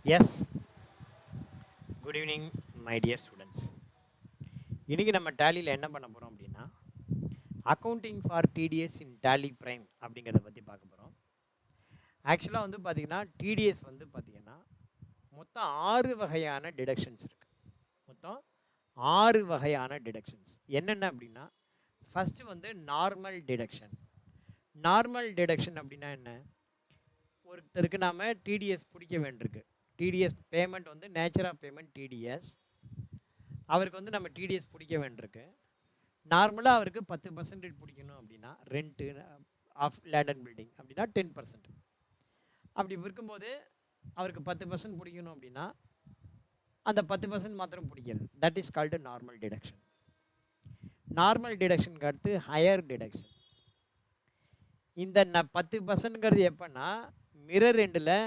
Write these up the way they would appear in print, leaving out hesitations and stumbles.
S, good evening my dear students. இன்றைக்கி நம்ம டேலியில் என்ன பண்ண போகிறோம் அப்படின்னா, accounting for TDS in Tally Prime அப்படிங்கிறத பற்றி பார்க்க போகிறோம். ஆக்சுவலாக வந்து பார்த்திங்கன்னா டிடிஎஸ் வந்து பார்த்திங்கன்னா மொத்தம் 6 வகையான டிடக்ஷன்ஸ் இருக்குது. மொத்தம் 6 வகையான டிடக்ஷன்ஸ் என்னென்ன அப்படின்னா, ஃபஸ்ட்டு வந்து நார்மல் டிடக்ஷன். நார்மல் டிடக்ஷன் அப்படின்னா என்ன? ஒருத்தருக்கு நாம் டிடிஎஸ் பிடிக்க வேண்டியிருக்கு. டிடிஎஸ் பேமெண்ட் வந்து நேச்சர் ஆஃப் பேமெண்ட் டிடிஎஸ். அவருக்கு வந்து நம்ம டிடிஎஸ் பிடிக்க வேண்டியிருக்கு. நார்மலாக அவருக்கு 10% பிடிக்கணும் அப்படின்னா, rent of land and building அப்படின்னா 10%. அப்படி இருக்கும்போது அவருக்கு 10% பிடிக்கணும் அப்படின்னா அந்த 10% மாத்திரம் பிடிக்கிறது. That is called normal deduction. Normal டிடக்ஷனுக்கு அடுத்து ஹையர் டிடக்ஷன். இந்த 10%ங்கிறது எப்போன்னா, மிரர் எண்டில்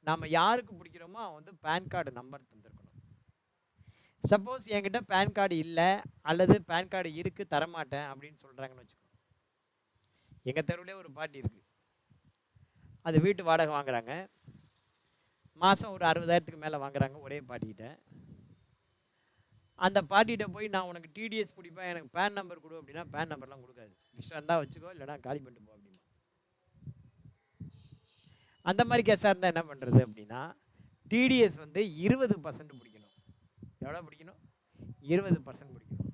நம்ம யாருக்கு பிடிக்கிறோமோ அவன் வந்து பேன் கார்டு நம்பர் தந்துருக்கணும். சப்போஸ் என்கிட்ட பேன் கார்டு இல்லை அல்லது பேன் கார்டு இருக்குது தரமாட்டேன் அப்படின்னு சொல்கிறாங்கன்னு வச்சுக்கோங்க. எங்கள் தெருவிலே ஒரு பாட்டி இருக்குது. அது வீட்டு வாடகை வாங்குகிறாங்க. மாதம் ஒரு 60,000க்கு மேலே வாங்குறாங்க ஒரே பாட்டிக்கிட்ட. அந்த பாட்டிகிட்ட போய் நான் உனக்கு டிடிஎஸ் பிடிப்பேன், எனக்கு பேன் நம்பர் கொடு அப்படின்னா பேன் நம்பர்லாம் கொடுக்காது. இஷ்டம் இருந்தால் வச்சுக்கோ, இல்லைனா காலி பண்ணிட்டு போ அப்படிமா. அந்த மாதிரி கேஸாக இருந்தால் என்ன பண்ணுறது அப்படின்னா, டிடிஎஸ் வந்து 20% பிடிக்கணும். எவ்வளோ பிடிக்கணும்? 20% பிடிக்கணும்.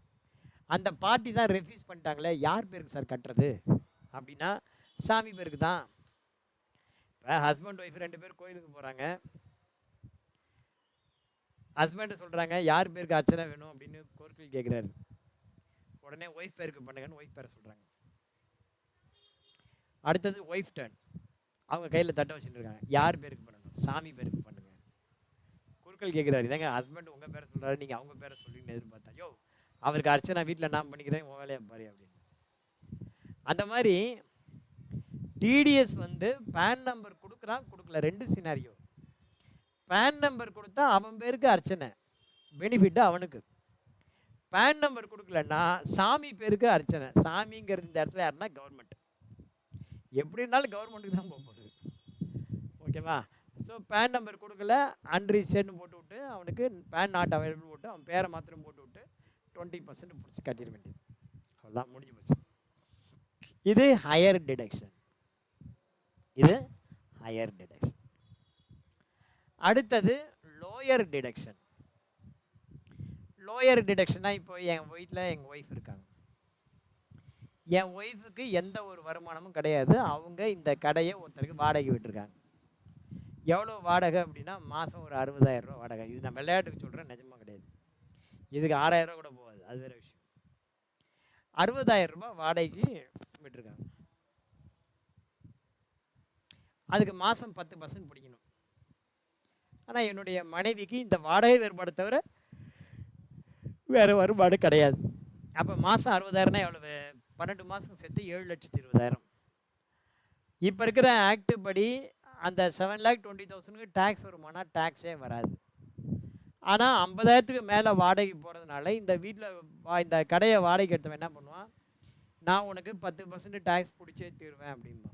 அந்த பார்ட்டி தான் ரெஃப்யூஸ் பண்ணிட்டாங்களே, யார் பேருக்கு சார் கட்டுறது அப்படின்னா, சாமி பேருக்கு தான். இப்போ ஹஸ்பண்ட் ஒய்ஃப் 2 பேர் கோயிலுக்கு போகிறாங்க. ஹஸ்பண்டு சொல்கிறாங்க யார் பேருக்கு அர்ச்சனை வேணும் அப்படின்னு கோர்ட்டில் கேட்குறாரு. உடனே ஒய்ஃப் பேருக்கு பண்ணுங்கன்னு ஒய்ஃப் பேரை சொல்கிறாங்க. அடுத்தது ஒய்ஃப் டர்ன். அவங்க கையில் தட்டை வச்சுட்டு இருக்காங்க. யார் பேருக்கு பண்ணணும்? சாமி பேருக்கு பண்ணுங்க. குறுக்கள் கேட்குறாரு, இதாங்க ஹஸ்பண்ட் உங்கள் பேரை சொல்கிறாரு, நீங்கள் அவங்க பேரை சொல்லிங்கன்னு எதிர்பார்த்தா, யோ அவருக்கு அர்ச்சனை வீட்டில் நான் பண்ணிக்கிறேன், உன் வேலையை பாரு அப்படின்னு. அந்த மாதிரி டிடிஎஸ் வந்து பேன் நம்பர் கொடுக்குறான் கொடுக்கல, 2 சினாரியோ. பேன் நம்பர் கொடுத்தா அவன் பேருக்கு அர்ச்சனை, பெனிஃபிட்டு அவனுக்கு. பேன் நம்பர் கொடுக்கலன்னா சாமி பேருக்கு அர்ச்சனை. சாமிங்கிறது இந்த இடத்துல யாருன்னா கவர்மெண்ட். எப்படி இருந்தாலும் கவர்மெண்ட்டுக்கு தான் போகுது. ஓகேவா? ஸோ பேன் நம்பர் கொடுக்கல, அன்ரிசர்வ்னு போட்டு விட்டு அவனுக்கு பேன் நாட் அவைலபிள் போட்டு அவன் பேரை மாத்திரம் போட்டு விட்டு 20% பிடிச்சி கட்டிட வேண்டியது. அவ்வளோதான், முடிஞ்சு போச்சு. இது ஹையர் டிடக்ஷன். இது ஹையர் டிடக்ஷன். அடுத்தது லோயர் டிடக்ஷன். லோயர் டிடக்ஷனாக இப்போ என் வீட்டில் எங்கள் ஒய்ஃப் இருக்காங்க. என் ஒய்ஃபுக்கு எந்த ஒரு வருமானமும் கிடையாது. அவங்க இந்த கடையை ஒருத்தருக்கு வாடகை விட்டுருக்காங்க. எவ்வளோ வாடகை அப்படின்னா, மாதம் ஒரு 60,000 ரூபா வாடகை. இது நான் விளையாட்டுக்கு சொல்கிறேன், நிஜமாக கிடையாது. இதுக்கு 6,000 ரூபா கூட போகாது, அது வேறு விஷயம். 60,000 ரூபா வாடகைக்கு விட்டுருக்காங்க. அதுக்கு மாதம் 10% பிடிக்கணும். ஆனால் என்னுடைய மனைவிக்கு இந்த வாடகை வேறுபாடு தவிர வேறு வருமாடு கிடையாது. அப்போ மாதம் 60,000னா எவ்வளவு? 12 மாதம் சேர்த்து 7,20,000. இப்போ இருக்கிற ஆக்ட் படி அந்த 7,20,000க்கு டேக்ஸ் வருமானா? டேக்ஸே வராது. ஆனால் 50,000க்கு மேலே வாடகை போகிறதுனால இந்த வீட்டில் இந்த கடையை வாடகை எடுத்தவன் என்ன பண்ணுவான், நான் உனக்கு 10% டேக்ஸ் பிடிச்சே தீருவேன் அப்படின்பா.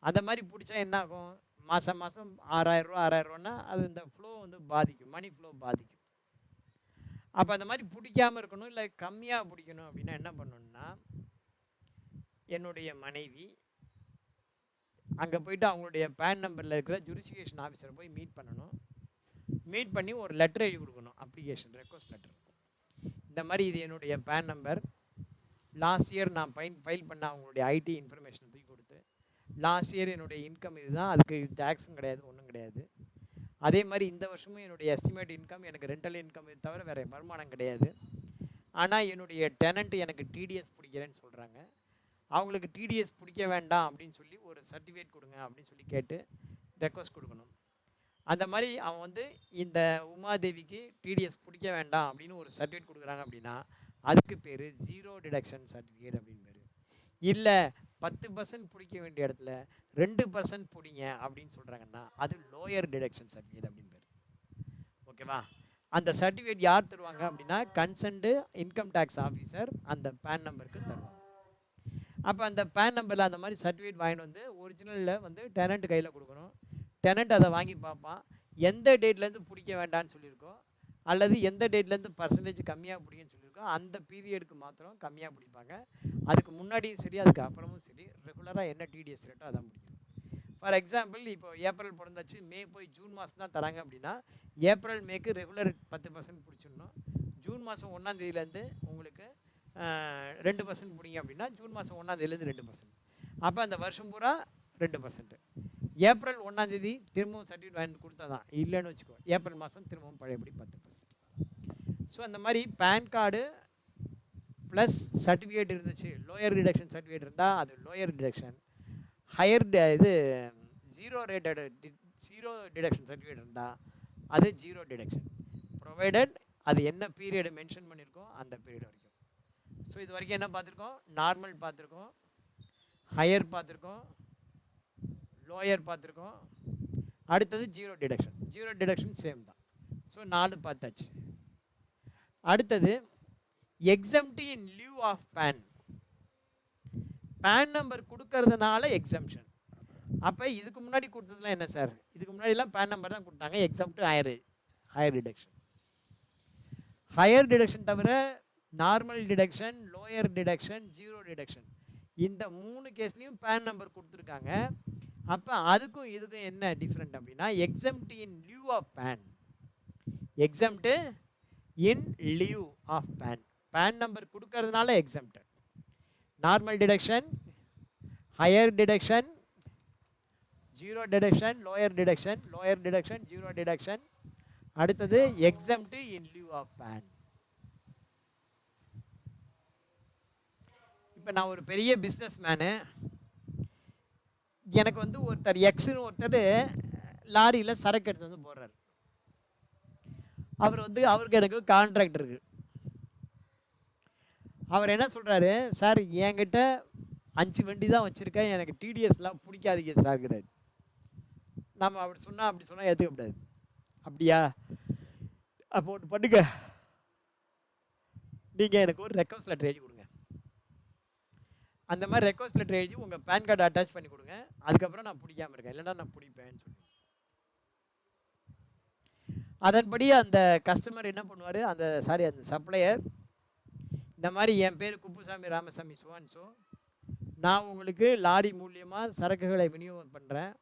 அந்த மாதிரி பிடிச்சா என்ன ஆகும்? மாதம் மாதம் 6,000 ரூபா 6,000 ரூபான்னா அது இந்த ஃப்ளோ வந்து பாதிக்கும், மணி ஃப்ளோ பாதிக்கும். அப்போ அந்த மாதிரி பிடிக்காமல் இருக்கணும், இல்லை கம்மியாக பிடிக்கணும் அப்படின்னா என்ன பண்ணணும்னா, என்னுடைய மனைவி அங்கே போய்ட்டு அவங்களுடைய பேன் நம்பரில் இருக்கிற ஜுரிஸ்டிகேஷன் ஆஃபீஸரை போய் மீட் பண்ணணும். மீட் பண்ணி ஒரு லெட்டர் எழுதி கொடுக்கணும், அப்ளிகேஷன் ரெக்வஸ்ட் லெட்டர். இந்த மாதிரி இது என்னுடைய பேன் நம்பர், லாஸ்ட் இயர் நான் ஃபைல் பண்ண அவங்களுடைய ஐடி இன்ஃபர்மேஷனை தூக்கி கொடுத்து, லாஸ்ட் இயர் என்னுடைய இன்கம் இதுதான், அதுக்கு டேக்ஸும் கிடையாது, ஒன்றும் கிடையாது. அதே மாதிரி இந்த வருஷமும் என்னுடைய எஸ்டிமேட் இன்கம் எனக்கு ரெண்டல் இன்கம் இது தவிர வேறு வருமானம் கிடையாது. ஆனால் என்னுடைய டெனண்ட்டு எனக்கு டிடிஎஸ் பிடிக்கிறேன்னு சொல்கிறாங்க. அவங்களுக்கு டிடிஎஸ் பிடிக்க வேண்டாம் அப்படின்னு சொல்லி ஒரு சர்டிஃபிகேட் கொடுங்க அப்படின்னு சொல்லி கேட்டு ரெக்வஸ்ட் கொடுக்கணும். அந்த மாதிரி அவன் வந்து இந்த உமாதேவிக்கு டிடிஎஸ் பிடிக்க வேண்டாம் அப்படின்னு ஒரு சர்டிஃபிகேட் கொடுக்குறாங்க அப்படின்னா அதுக்கு பேர் 0 டிடக்ஷன் சர்டிஃபிகேட் அப்படின்னு பேர். இல்லை 10% பிடிக்க வேண்டிய இடத்துல 2% பிடிங்க அப்படின்னு சொல்கிறாங்கன்னா அது லோயர் டிடக்ஷன் சர்டிஃபிகேட் அப்படின்னு பேர். ஓகேவா? அந்த சர்டிஃபிகேட் யார் தருவாங்க அப்படின்னா, கன்சர்ன்டு இன்கம் டேக்ஸ் ஆஃபீஸர் அந்த பேன் நம்பருக்கு தருவாங்க. அப்போ அந்த பேன் நம்பரில் அந்த மாதிரி சர்டிஃபிகேட் வாங்கிட்டு வந்து ஒரிஜினலில் வந்து டெனண்ட் கையில் கொடுக்கணும். டெனண்ட் அதை வாங்கி பார்ப்பான், எந்த டேட்லேருந்து பிடிக்க வேண்டாம்னு சொல்லியிருக்கோம், அல்லது எந்த டேட்லேருந்து பர்சன்டேஜ் கம்மியாக பிடிக்குன்னு சொல்லியிருக்கோம், அந்த பீரியடுக்கு மாத்திரம் கம்மியாக பிடிப்பாங்க. அதுக்கு முன்னாடியும் சரி அதுக்கு அப்புறமும் சரி ரெகுலராக என்ன டிடிஎஸ் ரேட்டோ அதான் பிடிக்கும். ஃபார் எக்ஸாம்பிள் இப்போ ஏப்ரல் பிறந்தாச்சு, மே போய் ஜூன் மாதம் தான் தராங்க அப்படின்னா ஏப்ரல் மேக்கு ரெகுலர் 10% பிடிச்சிடணும். ஜூன் மாதம் 1ஆம் தேதியிலேருந்து உங்களுக்கு 2% பிடிங்க அப்படின்னா ஜூன் மாதம் 1ஆம் தேதியிலேருந்து 2%. அப்போ அந்த வருஷம் பூரா 2%. ஏப்ரல் 1ஆம் தேதி திரும்பவும் சர்டிஃபிகேட் வாங்கி கொடுத்தா தான், இல்லைன்னு வச்சுக்கோ ஏப்ரல் மாதம் திரும்பவும் பழையபடி 10%. ஸோ அந்த மாதிரி பேன் கார்டு ப்ளஸ் சர்டிஃபிகேட் இருந்துச்சு, லோயர் டிடக்ஷன் சர்டிஃபிகேட் இருந்தால் அது லோயர் டிடக்ஷன், ஹையர் இது ஜீரோ டிடக்ஷன் சர்டிஃபிகேட் இருந்தால் அது ஜீரோ டிடக்ஷன், ப்ரொவைடட் அது என்ன பீரியடு மென்ஷன் பண்ணியிருக்கோம் அந்த பீரியட் வரைக்கும். ஸோ இது வரைக்கும் என்ன பார்த்துருக்கோம், நார்மல் பார்த்துருக்கோம், ஹையர் பார்த்துருக்கோம், லோயர் பார்த்துருக்கோம், அடுத்தது zero deduction. Zero deduction same தான். ஸோ 4 பார்த்தாச்சு. அடுத்தது exempt in lieu of PAN. PAN number கொடுக்கறதுனால எக்ஸம்ஷன். அப்போ இதுக்கு முன்னாடி கொடுத்ததுலாம் என்ன சார், இதுக்கு முன்னாடிலாம் பேன் நம்பர் தான் கொடுத்தாங்க, exempt higher deduction. Higher deduction தவிர normal deduction, lower deduction, zero deduction இந்த 3 கேஸ்லேயும் பேன் நம்பர் கொடுத்துருக்காங்க. அப்போ அதுக்கும் இதுக்கும் என்ன டிஃப்ரெண்ட் அப்படின்னா exempt in lieu of PAN, exempt in lieu of PAN. PAN number கொடுக்கறதுனால exempt. Normal deduction, higher deduction, zero deduction, lower deduction, lower deduction, zero deduction. அடுத்தது exempt in lieu of PAN. இப்போ நான் ஒரு பெரிய business menu, எனக்கு வந்து ஒருத்தர் எக்ஸ்னு ஒருத்தர் லாரியில் சரக்கு எடுத்து வந்து போடுறாரு. அவர் வந்து அவருக்கு எனக்கு கான்ட்ராக்ட் இருக்குது. அவர் என்ன சொல்கிறாரு, சார் என்கிட்ட 5 வண்டி தான் வச்சுருக்கேன், எனக்கு டிடிஎஸ்லாம் பிடிக்காதீங்க சார்கிறாரு. நம்ம அப்படி சொன்னால் ஏற்றுக்கப்படாது. அப்படியா, அப்போ ஒன்று பண்ணுங்க, நீங்கள் எனக்கு ஒரு ரெக்வஸ்ட் லெட்டர் எழுதி கொடுங்க. அந்த மாதிரி ரெக்வஸ்ட் லெட்டர் எழுதி உங்கள் பேன் கார்டு அட்டாச் பண்ணி கொடுங்க, அதுக்கப்புறம் நான் பிடிக்காமல் இருக்கேன், இல்லைன்னா நான் பிடிப்பேன்னு சொல்லி. அதன்படி அந்த கஸ்டமர் என்ன பண்ணுவார், அந்த சப்ளையர் இந்த மாதிரி என் பேர் குப்புசாமி ராமசாமி சுவான்சோ, நான் உங்களுக்கு லாரி மூலியமாக சரக்குகளை விநியோகம் பண்ணுறேன்,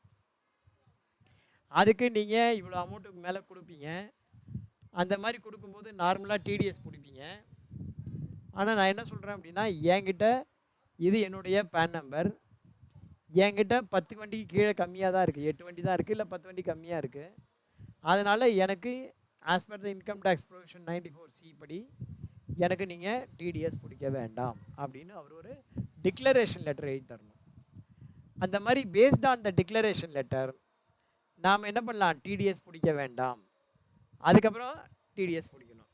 அதுக்கு நீங்கள் இவ்வளோ அமௌண்ட்டுக்கு மேலே கொடுப்பீங்க. அந்த மாதிரி கொடுக்கும்போது நார்மலாக டிடிஎஸ் பிடிப்பீங்க. ஆனால் நான் என்ன சொல்கிறேன் அப்படின்னா, என்கிட்ட இது என்னுடைய பேன் நம்பர், என்கிட்ட 10 வண்டிக்கு கீழே கம்மியாக தான் இருக்குது, 8 வண்டி தான் இருக்குது, இல்லை 10 வண்டி கம்மியாக இருக்குது. அதனால் எனக்கு as per the income tax provision 94C படி எனக்கு நீங்கள் டிடிஎஸ் பிடிக்க வேண்டாம் அப்படின்னு அவர் ஒரு டிக்ளரேஷன் லெட்டர் எழுதி தரணும். அந்த மாதிரி based on the declaration letter நாம் என்ன பண்ணலாம், டிடிஎஸ் பிடிக்க வேண்டாம், அதுக்கப்புறம் டிடிஎஸ் பிடிக்கணும்.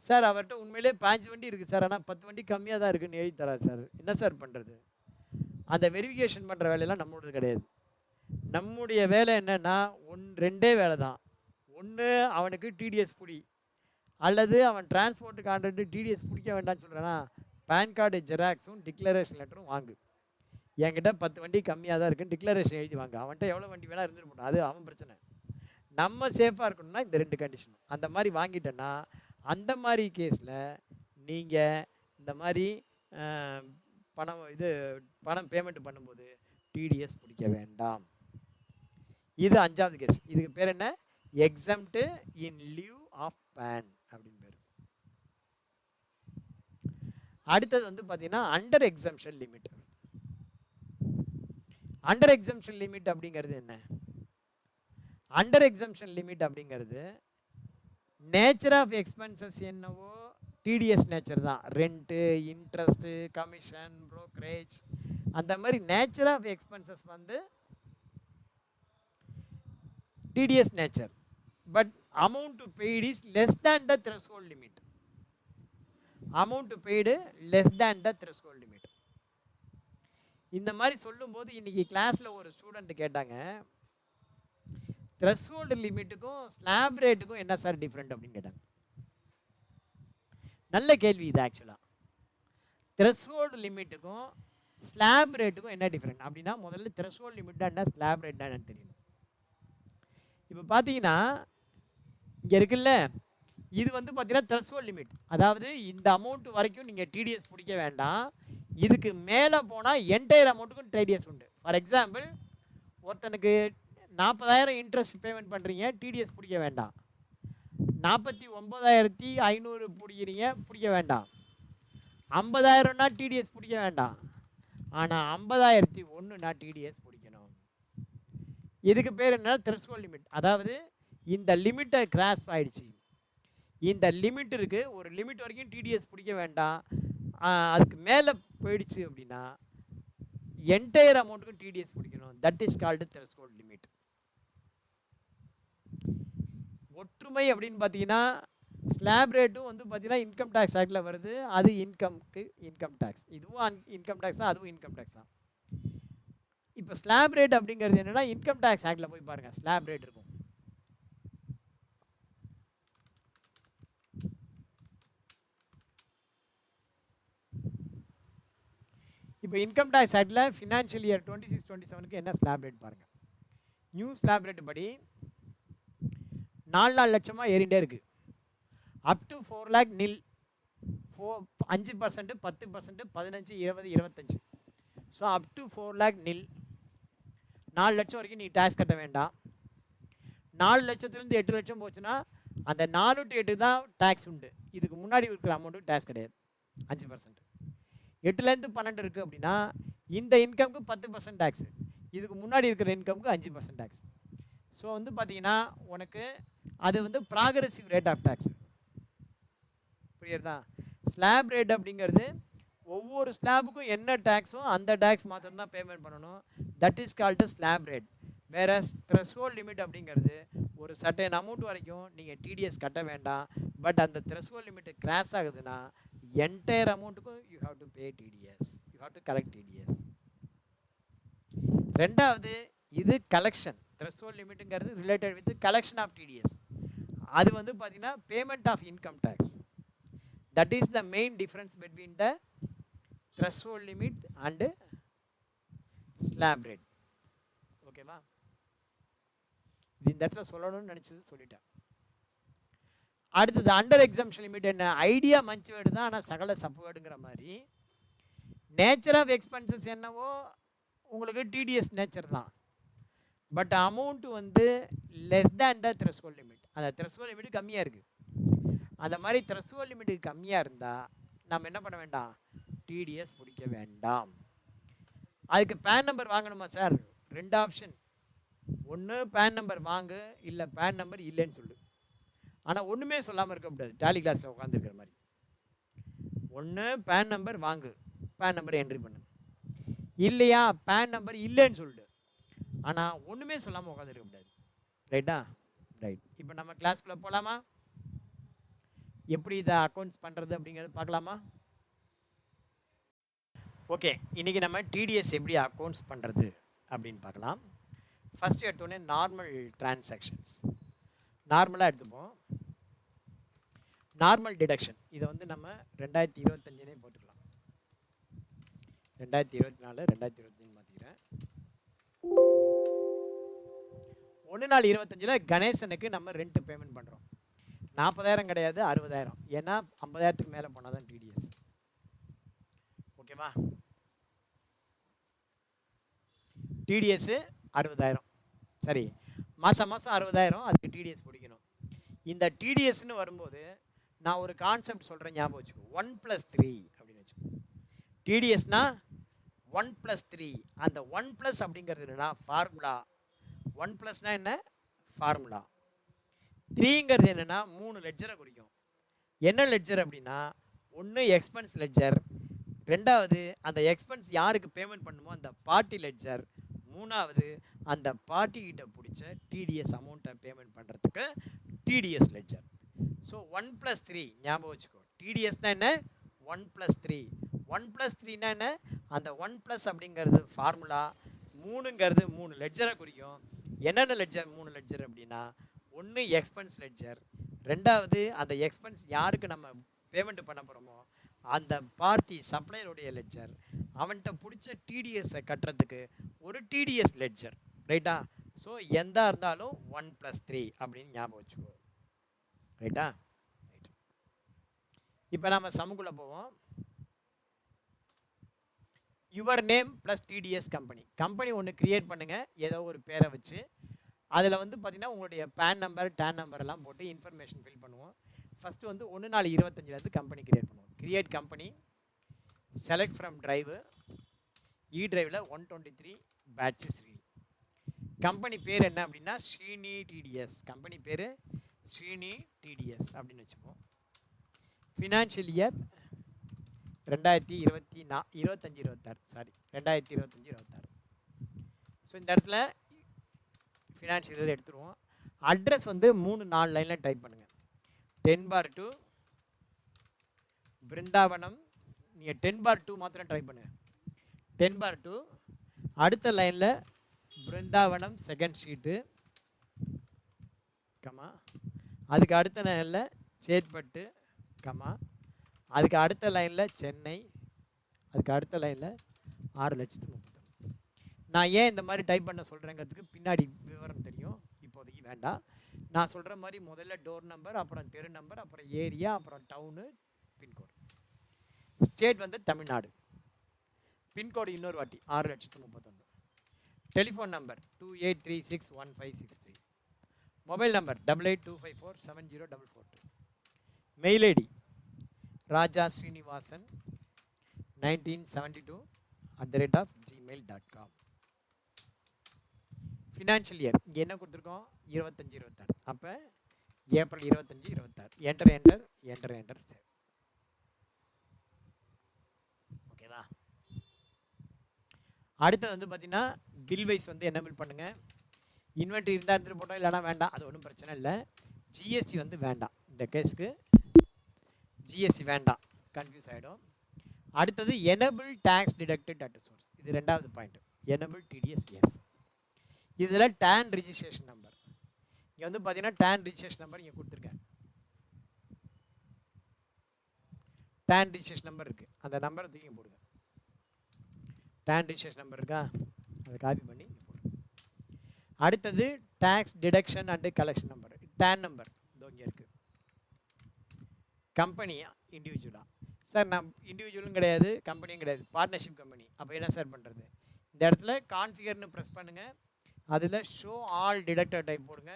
சார் அவர்கிட்ட உண்மையிலே 5 வண்டி இருக்குது சார், ஆனால் 10 வண்டி கம்மியாக தான் இருக்குதுன்னு எழுதி தரார் சார், என்ன சார் பண்ணுறது? அந்த வெரிஃபிகேஷன் பண்ணுற வேலையெல்லாம் நம்மளோடது கிடையாது. நம்முடைய வேலை என்னென்னா 2 வேலை தான். ஒன்று அவனுக்கு டிடிஎஸ் பிடி, அல்லது அவன் டிரான்ஸ்போர்ட் கான்ட்ராக்ட் டிடிஎஸ் பிடிக்க வேண்டாம்னு சொல்கிறானா, பேன் கார்டு ஜெராக்ஸும் டிக்ளரேஷன் லெட்டரும் வாங்கு. என்கிட்ட 10 வண்டி கம்மியாக தான் இருக்குன்னு டிக்ளரேஷன் எழுதி வாங்க. அவன்கிட்ட எவ்வளோ வண்டி வேணால் இருந்துட்டு போட்டோம், அது அவன் பிரச்சனை. நம்ம சேஃபாக இருக்கணும்னா இந்த 2 கண்டிஷனும் அந்த மாதிரி வாங்கிட்டேன்னா, அந்த மாதிரி கேஸில் நீங்கள் இந்த மாதிரி பணம் பேமெண்ட் பண்ணும்போது டிடிஎஸ் பிடிக்க வேண்டாம். இது 5வது கேஸ். இதுக்கு பேர் என்ன, exempt in lieu of PAN அப்படின்னு பேர். அடுத்தது வந்து பார்த்தீங்கன்னா under exemption limit. Under exemption limit அப்படிங்கிறது என்ன? அண்டர் எக்ஸம்ஷன் லிமிட் அப்படிங்கிறது நேச்சர் ஆஃப் எக்ஸ்பென்சஸ் என்னவோ டிடிஎஸ் நேச்சர் தான். ரெண்ட்டு, இன்ட்ரெஸ்ட்டு, கமிஷன், ப்ரோக்கரேஜ், அந்த மாதிரி நேச்சர் ஆஃப் எக்ஸ்பென்சஸ் வந்து TDS nature, but amount paid is less than the threshold limit. Amount paid less than the threshold limit. இந்த மாதிரி சொல்லும்போது இன்னைக்கு கிளாஸில் ஒரு ஸ்டூடெண்ட் கேட்டாங்க, த்ரெஷ்ஹோல்டு லிமிட்டுக்கும் ஸ்லாப் ரேட்டுக்கும் என்ன சார் டிஃப்ரெண்ட் அப்படின்னு கேட்டாங்க. நல்ல கேள்வி இது. ஆக்சுவலாக த்ரெஷ்ஹோல்டு லிமிட்டுக்கும் ஸ்லாப் ரேட்டுக்கும் என்ன டிஃப்ரெண்ட் அப்படின்னா, முதல்ல த்ரெஷ்ஹோல்டு லிமிட் என்ன, ஸ்லாப் ரேட் என்னன்னு தெரியணும். இப்போ பார்த்தீங்கன்னா இங்கே இருக்குல்ல, இது வந்து பார்த்தீங்கன்னா த்ரெஷ்ஹோல்ட் லிமிட். அதாவது இந்த அமௌண்ட் வரைக்கும் நீங்கள் டிடிஎஸ் பிடிக்க வேண்டாம். இதுக்கு மேலே போனால் என்டையர் அமௌண்ட்டுக்கும் டிடிஎஸ் உண்டு. ஃபார் எக்ஸாம்பிள், ஒருத்தனுக்கு 40,000 இன்ட்ரெஸ்ட் பேமெண்ட் பண்ணுறீங்க, டிடிஎஸ் பிடிக்க வேண்டாம். 49,500 பிடிக்க வேண்டாம். 50,000னா டிடிஎஸ் பிடிக்க வேண்டாம். ஆனால் 50,001னா டிடிஎஸ் பிடிக்கணும். இதுக்கு பேர் என்ன? Threshold limit. அதாவது இந்த லிமிட்டை கிராஸ் ஆயிடுச்சு, இந்த லிமிட் இருக்குது, ஒரு லிமிட் வரைக்கும் டிடிஎஸ் பிடிக்க வேண்டாம், அதுக்கு மேலே போயிடுச்சு அப்படின்னா என்டையர் அமௌண்ட்டுக்கும் டிடிஎஸ் பிடிக்கணும். That is called threshold limit. ஒற்றுமை அப்படின்னு பார்த்தீங்கன்னா ஸ்லாப் ரேட்டும் வந்து பார்த்தீங்கன்னா இன்கம் டேக்ஸ் ஆக்டில் வருது. அது இன்கம்க்கு இன்கம் டேக்ஸ், இதுவும் இன்கம் டேக்ஸ் தான், அதுவும் இன்கம் டேக்ஸ் தான். இப்போ ஸ்லாப் ரேட் அப்படிங்கிறது என்னென்னா இன்கம் டேக்ஸ் ஆக்டில் போய் பாருங்கள், ஸ்லாப் ரேட் இருக்கும். இப்போ இன்கம் டேக்ஸ் ஆக்டில் ஃபினான்ஷியல் இயர் 26-27க்கு என்ன ஸ்லாப் ரேட் பாருங்கள். நியூ ஸ்லாப் ரேட் படி 4 லட்சமாக ஏறிண்டே இருக்குது. அப் டு 4 lakh நில், 5%, 10%, 15, 20, 25. ஸோ அப் டு 4 lakh நில், 4 லட்சம் வரைக்கும் நீ டேக்ஸ் கட்ட வேண்டாம். 4 லட்சத்துலேருந்து 8 லட்சம் போச்சுன்னா அந்த 4 to 8 தான் டேக்ஸ் உண்டு. இதுக்கு முன்னாடி இருக்கிற அமௌண்ட்டு டேக்ஸ் கிடையாது, 5%. 8லேருந்து 12 இருக்குது அப்படின்னா இந்த இன்கம்க்கு 10% டேக்ஸு, இதுக்கு முன்னாடி இருக்கிற இன்கம்க்கு 5% டேக்ஸ். ஸோ வந்து பார்த்தீங்கன்னா உனக்கு அது வந்து ப்ராக்ரெசிவ் ரேட் ஆஃப் டேக்ஸ். புரியுறதா? ஸ்லாப் ரேட் அப்படிங்கிறது ஒவ்வொரு ஸ்லாபுக்கும் என்ன டேக்ஸோ அந்த டேக்ஸ் மாத்திரம் தான் பேமெண்ட் பண்ணணும். That is called slab rate. வேறு த்ரெஷ்ஹோல்ட் லிமிட் அப்படிங்கிறது ஒரு சர்டன் அமௌண்ட் வரைக்கும் நீங்கள் டிடிஎஸ் கட்ட வேண்டாம். பட் அந்த த்ரெஷ்ஹோல்ட் லிமிட்டு கிராஸ் ஆகுதுன்னா என்டையர் அமௌண்ட்டுக்கும் you have to pay TDS, you have to collect TDS. ரெண்டாவது, இது கலெக்ஷன். த்ரெஷ்ஹோல்ட் லிமிட்டுங்கிறது related with collection of TDS. அது வந்து பார்த்தீங்கன்னா payment of income tax. That is the main difference between the threshold limit and slab rate. ஓகேவா? இது இந்த இடத்துல சொல்லணும்னு நினச்சது சொல்லிட்டேன். அடுத்தது அண்டர் எக்ஸம்ஷன் லிமிட் என்ன? ஐடியா மஞ்ச் வேர்டு தான், ஆனால் சகல சப் வேர்டுங்கிற மாதிரி. நேச்சர் ஆஃப் எக்ஸ்பென்சஸ் என்னவோ உங்களுக்கு டிடிஎஸ் நேச்சர் தான். பட் அமௌண்ட்டு வந்து லெஸ் தேன் த த்ரெஷ்ஹோல்ட் லிமிட். அந்த த்ரெஷ்ஹோல்ட் லிமிட் கம்மியாக இருக்குது. அந்த மாதிரி த்ரெஷ்ஹோல்ட் லிமிட்டுக்கு கம்மியாக இருந்தால் நம்ம என்ன பண்ண வேண்டாம்? டிடிஎஸ் பிடிக்க வேண்டாம். அதுக்கு பேன் நம்பர் வாங்கணுமா சார்? 2 ஆப்ஷன். ஒன்று பேன் நம்பர் வாங்கு, இல்லை பேன் நம்பர் இல்லைன்னு சொல்லு. ஆனால் ஒன்றுமே சொல்லாமல் இருக்க முடியாது, டாலி கிளாஸில் உட்காந்துருக்கிற மாதிரி. ஒன்று பேன் நம்பர் வாங்கு, பேன் நம்பரை என்ட்ரி பண்ணு. இல்லையா பேன் நம்பர் இல்லைன்னு சொல்லிடு. ஆனால் ஒன்றுமே சொல்லாமல் உட்காந்துருக்க முடியாது. ரைட்டா? ரைட். இப்போ நம்ம கிளாஸ்க்குள்ளே போகலாமா? எப்படி இதை அக்கௌண்ட்ஸ் பண்ணுறது அப்படிங்கிறது பார்க்கலாமா? ஓகே, இன்றைக்கி நம்ம டிடிஎஸ் எப்படி அக்கௌண்ட்ஸ் பண்ணுறது அப்படின்னு பார்க்கலாம். ஃபஸ்ட்டு எடுத்தோடனே நார்மல் டிரான்சாக்ஷன்ஸ் நார்மலாக எடுத்துப்போம். நார்மல் டிடக்ஷன் இதை வந்து நம்ம 2025 போட்டுக்கலாம். 2024, 2025 மாற்றிக்கிறேன். 1/4/25 கணேசனுக்கு நம்ம ரெண்ட் பேமெண்ட் பண்ணுறோம். 40,000 கிடையாது, 60,000. ஏன்னா 50,000க்கு மேலே போனால் தான் டிடிஎஸ். ஓகேவா? டிடிஎஸ்ஸு 60,000. சரி, மாதம் 60,000 அதுக்கு டிடிஎஸ் பிடிக்கணும். இந்த டிடிஎஸ்ன்னு வரும்போது நான் ஒரு கான்செப்ட் சொல்கிறேன், ஞாபகம் வச்சுக்கோ. 1+3 அப்படின்னு வச்சுக்கோ. டிடிஎஸ்னா 1+3. அந்த 1+ அப்படிங்கிறது என்னன்னா ஃபார்முலா. 1+னா என்ன? ஃபார்முலா. 3ங்கிறது என்னென்னா 3 லெட்ஜரை குறிக்கும். என்ன லெட்ஜர் அப்படின்னா, ஒன்று எக்ஸ்பென்ஸ் லெட்ஜர், ரெண்டாவது அந்த எக்ஸ்பென்ஸ் யாருக்கு பேமெண்ட் பண்ணுமோ அந்த பார்ட்டி லெட்ஜர், மூணாவது அந்த பார்ட்டிகிட்ட பிடிச்ச டிடிஎஸ் அமௌண்ட்டை பேமெண்ட் பண்ணுறதுக்கு டிடிஎஸ் லெட்ஜர். ஸோ 1+3 ஞாபகம் வச்சுக்கோ. டிடிஎஸ்னா என்ன? 1+3. 1+3னா என்ன? அந்த 1+ அப்படிங்கிறது ஃபார்முலா, 3ங்கிறது 3 லெட்ஜரை குறிக்கும். என்னென்ன லெட்ஜர்? 3 லெட்ஜர் அப்படின்னா, ஒன்று எக்ஸ்பென்ஸ் லெட்ஜர், ரெண்டாவது அந்த எக்ஸ்பென்ஸ் யாருக்கு நம்ம பேமெண்ட் பண்ண போகிறோமோ அந்த பார்ட்டி சப்ளையருடைய லெட்ஜர், அவன்கிட்ட பிடிச்ச டிடிஎஸை கட்டுறதுக்கு ஒரு டிடிஎஸ் லெட்ஜர். ரைட்டா? ஸோ எந்தா இருந்தாலும் 1+3 அப்படின்னு ஞாபகம் வச்சுக்கோ. ரைட்டா? ரைட். இப்போ நம்ம சம்முக்குள்ளே போவோம். Your name plus TDS company ஒன்று க்ரியேட் பண்ணுங்கள், ஏதோ ஒரு பேரை வச்சு. அதில் வந்து பார்த்திங்கன்னா உங்களுடைய பேன் நம்பர் டேன் நம்பர் எல்லாம் போட்டு இன்ஃபர்மேஷன் ஃபில் பண்ணுவோம். ஃபஸ்ட்டு வந்து 1/4/25 கம்பெனி க்ரியேட் பண்ணுவோம். Create company, select from drive, டிரைவில் 123 பேட்ச் ஸ்ரீனி. கம்பெனி பேர் என்ன அப்படின்னா ஸ்ரீனி டிடிஎஸ். கம்பெனி பேர் ஸ்ரீனி டிடிஎஸ் அப்படின்னு வச்சுப்போம். Financial year 2025-26. ஸோ இந்த இடத்துல ஃபினான்ஷியல் இயர் எடுத்துருவோம். அட்ரஸ் வந்து 3-4 லைனில் டைப் பண்ணுங்கள். 10/2 பிருந்தாவனம். நீங்கள் 10/2 மாத்திரம் ட்ரை பண்ணுங்கள். 10/2 அடுத்த லைனில் பிருந்தாவனம் செகண்ட் ஸ்ட்ரீட்டு, கமா. அதுக்கு அடுத்த லைனில் சேத்பட்டு, கமா. அதுக்கு அடுத்த லைனில் சென்னை. அதுக்கு அடுத்த லைனில் 6,30,000. நான் ஏன் இந்த மாதிரி டைப் பண்ண சொல்கிறேங்கிறதுக்கு பின்னாடி விவரம் தெரியும், இப்போதைக்கு வேண்டாம். நான் சொல்கிற மாதிரி முதல்ல டோர் நம்பர், அப்புறம் தெரு நம்பர், அப்புறம் ஏரியா, அப்புறம் டவுனு, பின்கோடு. ஸ்டேட் வந்து தமிழ்நாடு. பின்கோடு இன்னொரு வாட்டி 6,31,000. Telephone number 28361563. Mobile number 8825470442. Mail ID Raja Srinivasan 1972@gmail.com. Financial year இங்கே என்ன கொடுத்துருக்கோம்? 25-26. அப்போ ஏப்ரல் 25-26. Enter save. ஓகேவா? அடுத்தது வந்து பார்த்தீங்கன்னா பில் வைஸ் வந்து என்னபிள் பண்ணுங்கள். இன்வென்ட்ரி இருந்தால் இருந்துட்டு போட்டோம், இல்லைனா வேண்டாம், அது ஒன்றும் பிரச்சனை இல்லை. ஜிஎஸ்டி வந்து வேண்டாம், இந்த கேஸுக்கு ஜிஎஸ்டி வேண்டாம், கன்ஃபியூஸ் ஆகிடும். அடுத்தது enable tax deducted at source. இது 2வது பாயிண்ட். Enable TDS yes. இதில் டேன் ரிஜிஸ்ட்ரேஷன் நம்பர் இங்கே வந்து பார்த்தீங்கன்னா டேன் ரிஜிஸ்ட்ரேஷன் நம்பர் இங்கே கொடுத்துருக்கேன். டேன் ரிஜிஸ்ட்ரேஷன் நம்பர் இருக்குது, அந்த நம்பரை தூக்கி போடுங்க. டேன் ரிஜிஸ்ட்ரேஷன் நம்பர் இருக்கா, அதை காப்பி பண்ணி இங்கே போடுங்க. அடுத்தது tax deduction and collection number, TAN number இதோ இங்கே இருக்குது. கம்பெனியா இண்டிவிஜுவலா? சார் நான் இண்டிவிஜுவலும் கிடையாது, கம்பெனியும் கிடையாது, பார்ட்னர்ஷிப் கம்பெனி. அப்போ என்ன சார் பண்ணுறது? இந்த இடத்துல கான்ஃபிகர்னு ப்ரெஸ் பண்ணுங்கள். அதில் ஷோ ஆல் டிடக்டர் டைப் போடுங்க.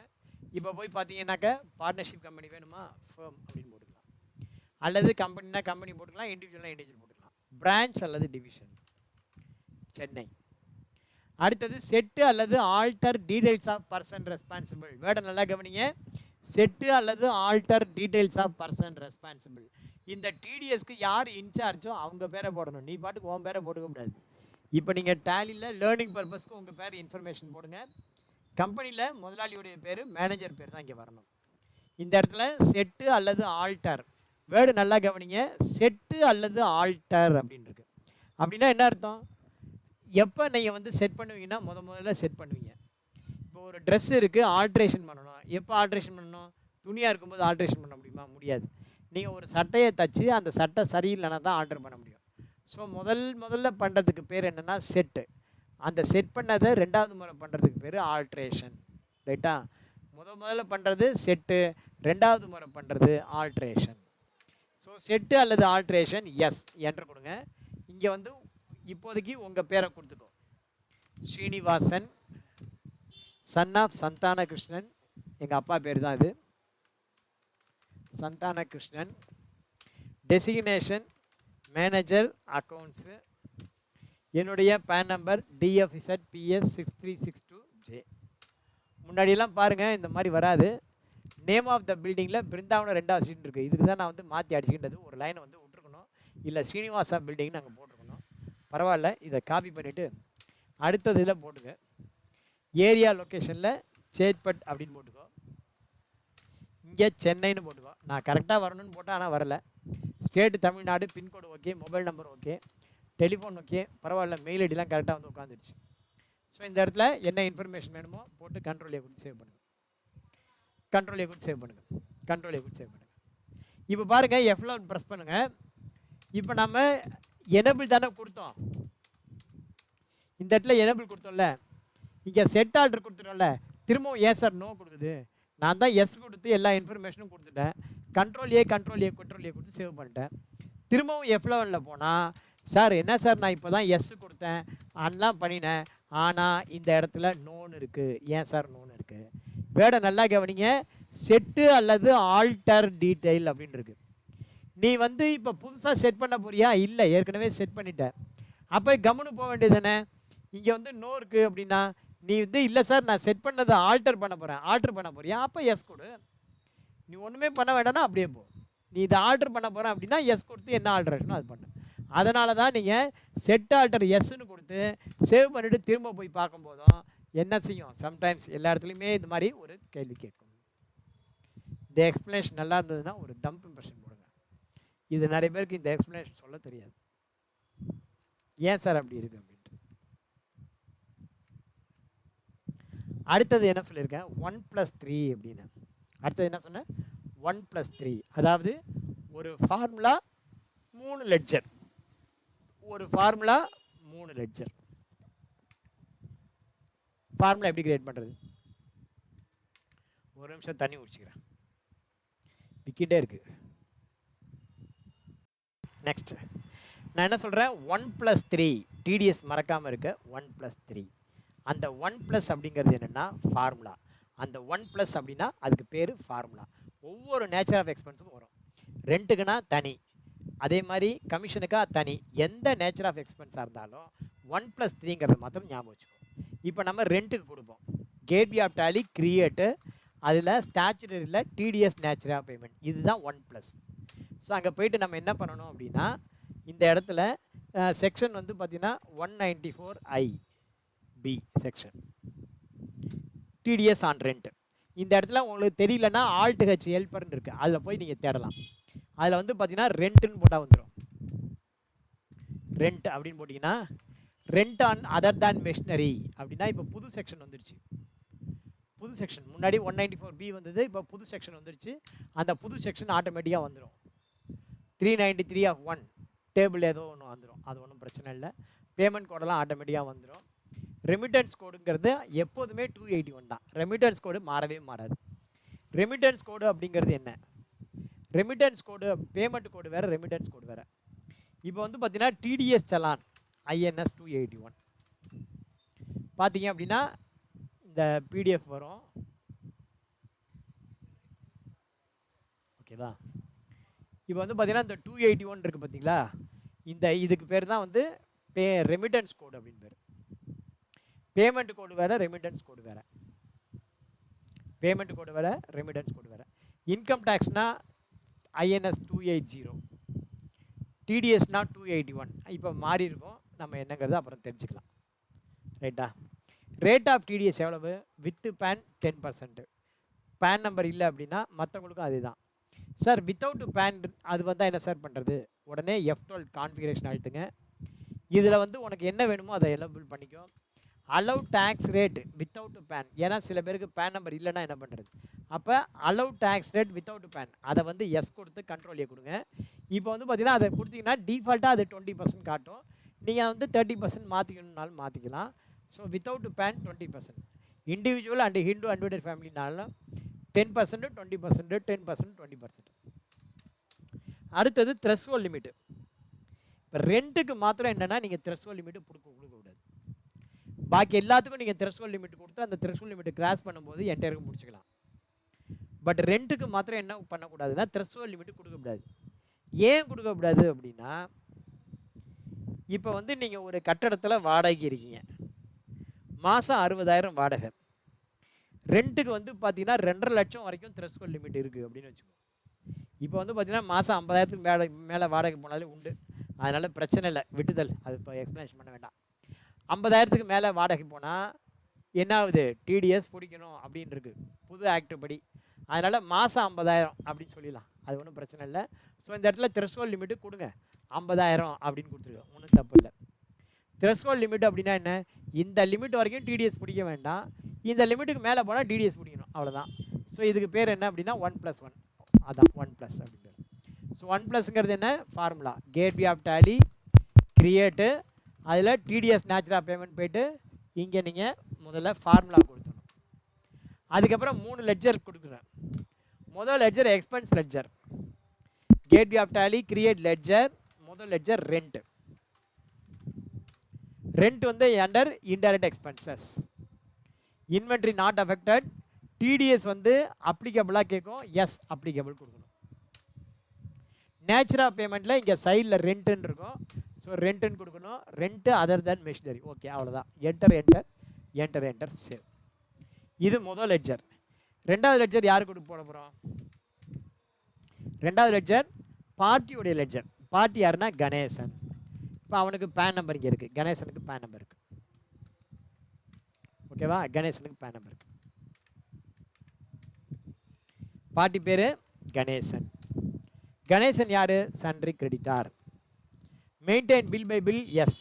இப்போ போய் பார்த்தீங்கன்னாக்கா பார்ட்னர்ஷிப் கம்பெனி வேணுமா, ஃபேம் அப்படின்னு போட்டுக்கலாம். அல்லது கம்பெனினா கம்பெனி போட்டுக்கலாம், இண்டிவிஜுவல்னா இண்டிவிஜுவல் போட்டுக்கலாம். பிரான்ச் அல்லது டிவிஷன் சென்னை. அடுத்தது செட்டு அல்லது alter details of person responsible. வேர்டை நல்லா கவனிங்க. செட்டு அல்லது alter details of person responsible. இந்த டிடிஎஸ்க்கு யார் இன்சார்ஜோ அவங்க பேரை போடணும். நீ பாட்டுக்கு உன் பேரை போட்டுக்க கூடாது. இப்போ நீங்கள் டேலியில் லேர்னிங் பர்பஸ்க்கு உங்கள் பேர் இன்ஃபர்மேஷன் போடுங்க. கம்பெனியில் முதலாளியுடைய பேர், மேனேஜர் பேர் தான் இங்கே வரணும். இந்த இடத்துல செட்டு அல்லது ஆல்டர். வேர்டு நல்லா கவனிங்க. செட்டு அல்லது ஆல்டர் அப்படின்னு இருக்கு. அப்படின்னா என்ன அர்த்தம்? எப்போ நீங்கள் வந்து செட் பண்ணுவீங்கன்னா முதல்ல செட் பண்ணுவீங்க. இப்போ ஒரு ட்ரெஸ் இருக்குது, ஆல்ட்ரேஷன் பண்ணணும். எப்போ ஆல்ட்ரேஷன் பண்ணணும்? துணியாக இருக்கும்போது ஆல்ட்ரேஷன் பண்ண முடியுமா? முடியாது. நீங்கள் ஒரு சட்டையை தச்சு அந்த சட்டை சரியில்லைன்னா தான் ஆல்ட்ரு பண்ண முடியும். ஸோ முதல்ல பண்ணுறதுக்கு பேர் என்னென்னா செட்டு. அந்த செட் பண்ணதை 2வது முறை பண்ணுறதுக்கு பேர் ஆல்ட்ரேஷன். ரைட்டா? முதல்ல பண்ணுறது செட்டு, 2வது முறை பண்ணுறது ஆல்ட்ரேஷன். ஸோ செட்டு அல்லது ஆல்ட்ரேஷன் எஸ் என்ட்ரு கொடுங்க. இங்கே வந்து இப்போதைக்கு உங்கள் பேரை கொடுத்துக்கோ. Srinivasan, son of Santhana Krishnan. எங்கள் அப்பா பேர் தான் இது, Santhana Krishnan. Designation manager accounts. என்னுடைய PAN number DFZ PS 6362J. முன்னாடியெல்லாம் பாருங்கள் இந்த மாதிரி வராது. நேம் ஆஃப் த பில்டிங்கில் பிருந்தாவனம் 2வது ஸ்ட்ரீட் இருக்குது. இதுக்கு தான் நான் வந்து மாற்றி அடிச்சுக்கிட்டது. ஒரு லைனை வந்து விட்டுருக்கணும், இல்லை ஸ்ரீனிவாசா பில்டிங் நாங்கள் போட்டிருக்கணும். பரவாயில்ல, இதை காப்பி பண்ணிவிட்டு அடுத்தது இதில் போட்டுங்க. ஏரியா லொக்கேஷனில் சேத்பட் அப்படின்னு போட்டுக்கோ. இங்கே சென்னைன்னு போட்டுக்கோ. நான் கரெக்டாக வரணும்னு போட்டேன், ஆனால் வரலை. State Tamil Nadu, pincode okay, mobile number okay, telephone okay, பரவாயில்ல. மெயில் ஐடிலாம் கரெக்டாக வந்து உட்காந்துருச்சு. ஸோ இந்த இடத்துல என்ன இன்ஃபர்மேஷன் வேணுமோ போட்டு கண்ட்ரோல் கொடுத்து சேவ் பண்ணுங்கள். இப்போ பாருங்கள், F11 ப்ரெஸ் பண்ணுங்கள். இப்போ நம்ம எனபிள் தானே கொடுத்தோம், இந்த இடத்துல எனபிள் கொடுத்தோம்ல. இங்கே செட் ஆல்டர் கொடுத்துட்டோம்ல, திரும்பவும் ஏன் சார் நோ கொடுக்குது? நான் தான் எஸ் கொடுத்து எல்லா இன்ஃபர்மேஷனும் கொடுத்துட்டேன், கண்ட்ரோல் ஏ கொடுத்து சேவ் பண்ணிட்டேன். திரும்பவும் F11 போனால், சார் என்ன சார் நான் இப்போ தான் எஸ் கொடுத்தேன் அதெல்லாம் பண்ணினேன், ஆனால் இந்த இடத்துல நோன்னு இருக்குது. ஏன் சார் நோன்னு இருக்குது? வேர்டை நல்லா கவனிங்க. செட்டு அல்லது ஆல்டர் டீட்டெயில் அப்படின்னு இருக்கு. நீ வந்து இப்போ புதுசாக செட் பண்ண போறியா? இல்லை, ஏற்கனவே செட் பண்ணிட்டேன். அப்போ கம்முன்னு போக வேண்டியது தானே. இங்கே வந்து நோ இருக்குது அப்படின்னா, நீ வந்து இல்லை சார் நான் செட் பண்ணதை ஆல்டர் பண்ண போகிறேன், ஆல்டர் பண்ண போறியா? அப்போ எஸ் கொடு. நீ ஒன்றுமே பண்ண வேண்டாம்னா அப்படியே போ. நீ இதை ஆல்டர் பண்ண போகிறேன் அப்படின்னா எஸ் கொடுத்து என்ன ஆல்ட்ரேஷனோ அது பண்ணு. அதனால தான் நீங்கள் செட் ஆல்டர் எஸ்ன்னு கொடுத்து சேவ் பண்ணிவிட்டு திரும்ப போய் பார்க்கும்போதும் என்ன செய்யும், சம்டைம்ஸ் எல்லா இடத்துலையுமே இது மாதிரி ஒரு கேள்வி கேட்கும். இந்த எக்ஸ்ப்ளனேஷன் நல்லா இருந்ததுன்னா ஒரு டம்ப் இம்ப்ரெஷன் போடுங்க. இது நிறைய பேருக்கு இந்த எக்ஸ்ப்ளனேஷன் சொல்ல தெரியாது, ஏன் சார் அப்படி இருக்கு அப்படின்ட்டு. அடுத்தது என்ன சொல்லியிருக்கேன், 1+3 அப்படின்னு. அடுத்தது என்ன சொன்னேன், 1+3. அதாவது ஒரு ஃபார்முலா 3 லெட்ஜர், ஒரு ஃபார்முலா 3 லெட்ஜர். ஃபார்முலா எப்படி கிரியேட் பண்ணுறது? ஒரு நிமிஷம் தண்ணி குடிச்சிக்கிறேன், விக்கிட்டே இருக்கு. நெக்ஸ்ட் நான் என்ன சொல்கிறேன், 1+3 டிடிஎஸ் மறக்காமல் இருக்க 1+3. அந்த 1+ அப்படிங்கிறது என்னென்னா ஃபார்முலா. அந்த 1+ அப்படின்னா அதுக்கு பேர் ஃபார்முலா. ஒவ்வொரு நேச்சர் ஆஃப் எக்ஸ்பென்ஸுக்கும் வரும். ரெண்ட்டுக்குன்னா தனி, அதே மாதிரி கமிஷனுக்கா தனி. எந்த நேச்சர் ஆஃப் எக்ஸ்பென்ஸாக இருந்தாலும் 1+3ங்கிறத மாத்திரம் ஞாபகம் வச்சுக்கோ. இப்போ நம்ம ரெண்ட்டுக்கு கொடுப்போம், கேட்வே ஆஃப் டேலி கிரியேட்டு, அதில் ஸ்டாச்சுரரியில் டிடிஎஸ் நேச்சர் ஆஃப் பேமெண்ட், இதுதான் 1+. ஸோ அங்கே போயிட்டு நம்ம என்ன பண்ணணும் அப்படின்னா, இந்த இடத்துல செக்ஷன் வந்து பார்த்தீங்கன்னா 194I(b) section TDS on rent. இந்த இடத்துல உங்களுக்கு தெரியலன்னா ஆல்ட் ஹெல்ப்பர்னு இருக்குது, அதில் போய் நீங்கள் தேடலாம். அதில் வந்து பார்த்தீங்கன்னா ரெண்ட்டுன்னு போட்டால் வந்துடும். ரெண்ட் அப்படின்னு போட்டிங்கன்னா rent on other than machinery அப்படின்னா இப்போ புது செக்ஷன் வந்துடுச்சு. புது செக்ஷன் முன்னாடி 194B வந்தது, இப்போ புது செக்ஷன் வந்துடுச்சு. அந்த புது செக்ஷன் ஆட்டோமேட்டிக்காக வந்துடும். 393(1) டேபிள் ஏதோ ஒன்று வந்துடும், அது ஒன்றும் பிரச்சனை இல்லை. பேமெண்ட் கோடெல்லாம் ஆட்டோமேட்டிக்காக வந்துடும். ரெமிட்டன்ஸ் கோடுங்கிறது எப்போதுமே 281 தான். ரெமிட்டன்ஸ் கோடு மாறவே மாறாது. ரெமிட்டன்ஸ் கோடு அப்படிங்கிறது என்ன, ரெமிட்டன்ஸ் கோடு பேமெண்ட் கோடு வேறு, ரெமிட்டன்ஸ் கோடு வேறு. இப்போ வந்து பார்த்தீங்கன்னா டிடிஎஸ் சலான் INS 281 பார்த்தீங்க அப்படின்னா இந்த PDF வரும், ஓகேவா? இப்போ வந்து பார்த்தீங்கன்னா இந்த 281 இருக்குது பார்த்தீங்களா, இந்த இதுக்கு பேர் தான் வந்து ரெமிட்டன்ஸ் கோடு அப்படின்னு பேர். பேமெண்ட் கோடு வேறு, ரெமிட்டன்ஸ் கோடு வேறு. பேமெண்ட் கோடு வேறு, ரெமிட்டன்ஸ் கோடு வேறு. இன்கம் டேக்ஸ்னால் INS 280, டிடிஎஸ்னால் 281. இப்போ மாறி இருக்கும், நம்ம என்னங்கிறது அப்புறம் தெரிஞ்சுக்கலாம், ரைட்டா? ரேட் ஆஃப் டிடிஎஸ் எவ்வளவு? With PAN 10%. பேன் நம்பர் இல்லை அப்படின்னா மற்றவங்களுக்கும் அதே தான். சார் வித்தவுட் பேன் அது வந்தால் என்ன சார் பண்ணுறது? உடனே F12 கான்ஃபிகரேஷன் ஆகிட்டுங்க. இதில் வந்து உனக்கு என்ன வேணுமோ அதை எலபிள் பண்ணிக்கோ. Allow tax rate without PAN, ஏன்னா சில பேருக்கு பேன் நம்பர் இல்லைன்னா என்ன பண்ணுறது? அப்போ allow tax rate without PAN அதை வந்து எஸ் கொடுத்து கண்ட்ரோல் கொடுங்க. இப்போ வந்து பார்த்தீங்கன்னா அதை கொடுத்தீங்கன்னா டிஃபால்ட்டாக அது 20% காட்டும். நீங்கள் வந்து 30% மாற்றிக்கணுன்னாலும் மாற்றிக்கலாம். So without PAN 20%, individual and Hindu undivided ஃபேமிலினாலும் 10%, 20%, 10%, 20%. அடுத்தது த்ரெஷ்ஹோல்ட் லிமிட்டு. இப்போ ரெண்ட்டுக்கு மாத்திரம் என்னென்னா நீங்கள் த்ரெஷ்ஹோல்ட் லிமிட்டு கொடுக்கக்கூடாது. பாக்கி எல்லாத்துக்கும் நீங்கள் த்ரெஷ்ஹோல்ட் லிமிட் கொடுத்து அந்த த்ரெஷ்ஹோல்ட் லிமிட் கிராஸ் பண்ணும்போது என்டையருக்கும் முடிச்சுக்கலாம். பட் ரெண்ட்டுக்கு மாத்திரம் என்ன பண்ணக்கூடாதுன்னா த்ரெஷ்ஹோல்ட் லிமிட் கொடுக்கக்கூடாது. ஏன் கொடுக்கக்கூடாது அப்படின்னா, இப்போ வந்து நீங்கள் ஒரு கட்டடத்தில் வாடகைக்கு இருக்கீங்க, மாதம் 60,000 வாடகை. ரெண்ட்டுக்கு வந்து பார்த்தீங்கன்னா 2.5 லட்சம் வரைக்கும் த்ரெஷ்ஹோல்ட் லிமிட் இருக்குது அப்படின்னு வச்சுக்கோங்க. இப்போ வந்து பார்த்தீங்கன்னா மாதம் 50,000க்கு மேலே வாடகை போனாலே உண்டு, அதனால் பிரச்சனை இல்லை, விட்டுதல். அது இப்போ எக்ஸ்ப்ளனேஷன் பண்ண வேண்டாம். 50,000க்கு மேலே வாடகை போனால் என்ன ஆகுது, டிடிஎஸ் பிடிக்கணும் அப்படின்னு இருக்குது புது ஆக்ட் படி. அதனால் மாதம் 50,000 அப்படின்னு சொல்லிடலாம், அது ஒன்றும் பிரச்சனை இல்லை. ஸோ இந்த இடத்துல த்ரெஷ்ஹோல்ட் லிமிட்டு கொடுங்க, 50,000 அப்படின்னு கொடுத்துருக்கோம், ஒன்றும் தப்பு இல்லை. த்ரெஷ்ஹோல்ட் லிமிட் அப்படின்னா என்ன, இந்த லிமிட் வரைக்கும் டிடிஎஸ் பிடிக்க வேண்டாம், இந்த லிமிட்டுக்கு மேலே போனால் டிடிஎஸ் பிடிக்கணும், அவ்வளோதான். ஸோ இதுக்கு பேர் என்ன அப்படின்னா 1+1, அதான் 1+ அப்படின்னு. ஸோ 1+ங்கிறது என்ன, formula gateway of Tally create, அதில் டிடிஎஸ் நேச்சர் ஆஃப் பேமெண்ட் போய்ட்டு இங்கே நீங்கள் முதல்ல ஃபார்முலா கொடுத்துடணும். அதுக்கப்புறம் 3 லெட்ஜர் கொடுக்குறேன். முதல் ledger expense ledger, gateway of Tally, create ledger. முதல் லெட்ஜர் ரெண்ட். ரெண்ட் வந்து under indirect expenses. Inventory not affected. TDS வந்து அப்ளிகபிளாக கேட்கும், எஸ் அப்ளிகபிள் கொடுக்கணும். நேச்சர் ஆஃப் பேமெண்ட்டில் இங்கே சைடில் ரெண்ட்டுன்னு இருக்கும், ஸோ ரெண்ட்டுன்னு கொடுக்கணும். Rent other than machinery. Okay, அவ்வளோதான். Enter enter enter enter save. இது முதல் லெட்ஜர். ரெண்டாவது லெட்ஜர் யாருக்கு கொடுத்து போட போகிறோம்? ரெண்டாவது லெட்ஜர் பார்ட்டியுடைய லெட்ஜர். பார்ட்டி யாருன்னா கணேசன். இப்போ அவனுக்கு பேன் நம்பர் இங்கே இருக்குது, கணேசனுக்கு பேன் நம்பர் இருக்குது. ஓகேவா? கணேசனுக்கு பேன் நம்பர் இருக்குது. பார்ட்டி பேர் கணேசன். கணேசன் யார்? Sundry creditor. Maintain bill by bill, yes.